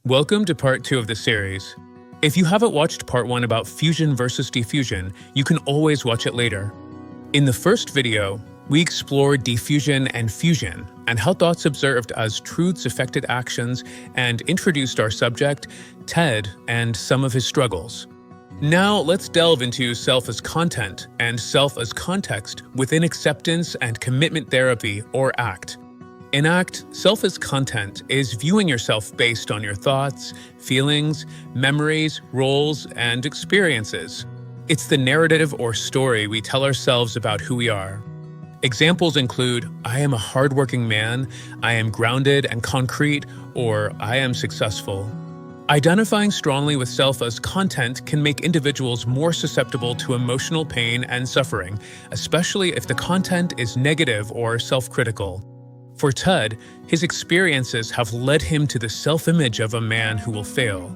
Welcome to part 2 of the series. If you haven't watched part 1 about fusion versus diffusion, you can always watch it later. In the first video, we explored diffusion and fusion and how thoughts observed as truths affected actions and introduced our subject, Ted, and some of his struggles. Now let's delve into self as content and self as context within acceptance and commitment therapy, or ACT. In ACT, self as content is viewing yourself based on your thoughts, feelings, memories, roles, and experiences. It's the narrative or story we tell ourselves about who we are. Examples include, I am a hardworking man, I am grounded and concrete, or I am successful. Identifying strongly with self as content can make individuals more susceptible to emotional pain and suffering, especially if the content is negative or self-critical. For Ted, his experiences have led him to the self-image of a man who will fail.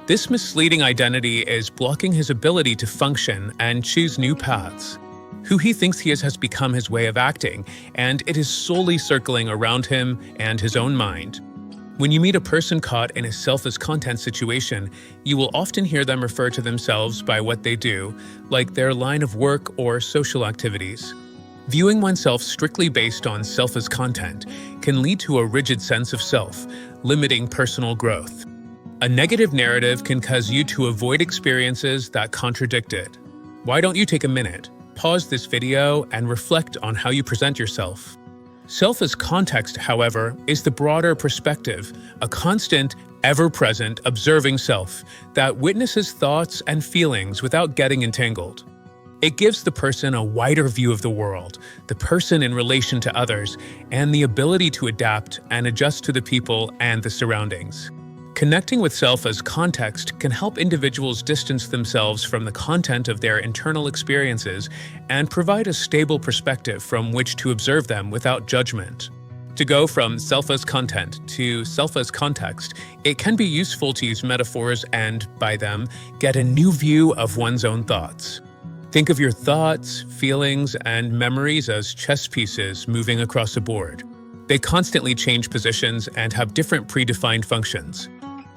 This misleading identity is blocking his ability to function and choose new paths. Who he thinks he is has become his way of acting, and it is solely circling around him and his own mind. When you meet a person caught in a self as content situation, you will often hear them refer to themselves by what they do, like their line of work or social activities. Viewing oneself strictly based on self as content can lead to a rigid sense of self, limiting personal growth. A negative narrative can cause you to avoid experiences that contradict it. Why don't you take a minute, pause this video, and reflect on how you present yourself? Self as context, however, is the broader perspective, a constant, ever-present, observing self that witnesses thoughts and feelings without getting entangled. It gives the person a wider view of the world, the person in relation to others, and the ability to adapt and adjust to the people and the surroundings. Connecting with self as context can help individuals distance themselves from the content of their internal experiences and provide a stable perspective from which to observe them without judgment. To go from self as content to self as context, it can be useful to use metaphors and, by them, get a new view of one's own thoughts. Think of your thoughts, feelings, and memories as chess pieces moving across a board. They constantly change positions and have different predefined functions.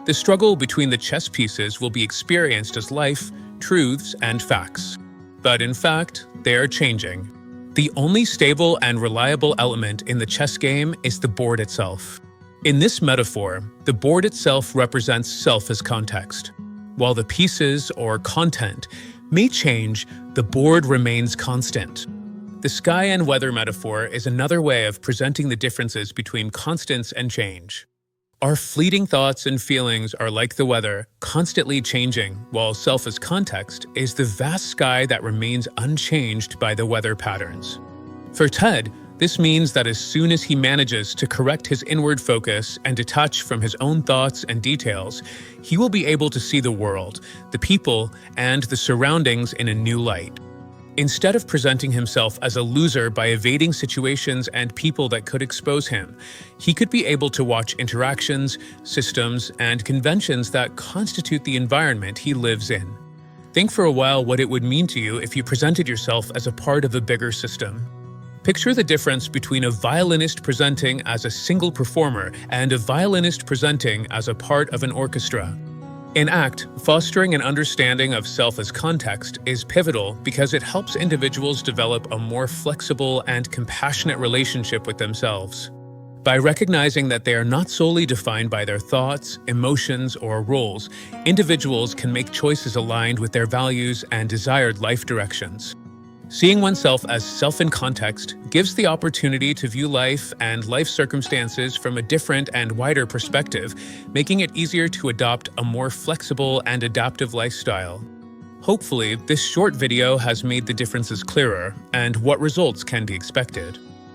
The struggle between the chess pieces will be experienced as life, truths, and facts. But in fact, they are changing. The only stable and reliable element in the chess game is the board itself. In this metaphor, the board itself represents self as context. While the pieces, or content, may change, the board remains constant. The sky and weather metaphor is another way of presenting the differences between constants and change. Our fleeting thoughts and feelings are like the weather, constantly changing, while self as context is the vast sky that remains unchanged by the weather patterns. For Ted, this means that as soon as he manages to correct his inward focus and detach from his own thoughts and details, he will be able to see the world, the people, and the surroundings in a new light. Instead of presenting himself as a loser by evading situations and people that could expose him, he could be able to watch interactions, systems, and conventions that constitute the environment he lives in. Think for a while what it would mean to you if you presented yourself as a part of a bigger system. Picture the difference between a violinist presenting as a single performer and a violinist presenting as a part of an orchestra. In ACT, fostering an understanding of self as context is pivotal because it helps individuals develop a more flexible and compassionate relationship with themselves. By recognizing that they are not solely defined by their thoughts, emotions, or roles, individuals can make choices aligned with their values and desired life directions. Seeing oneself as self in context gives the opportunity to view life and life circumstances from a different and wider perspective, making it easier to adopt a more flexible and adaptive lifestyle. Hopefully, this short video has made the differences clearer and what results can be expected.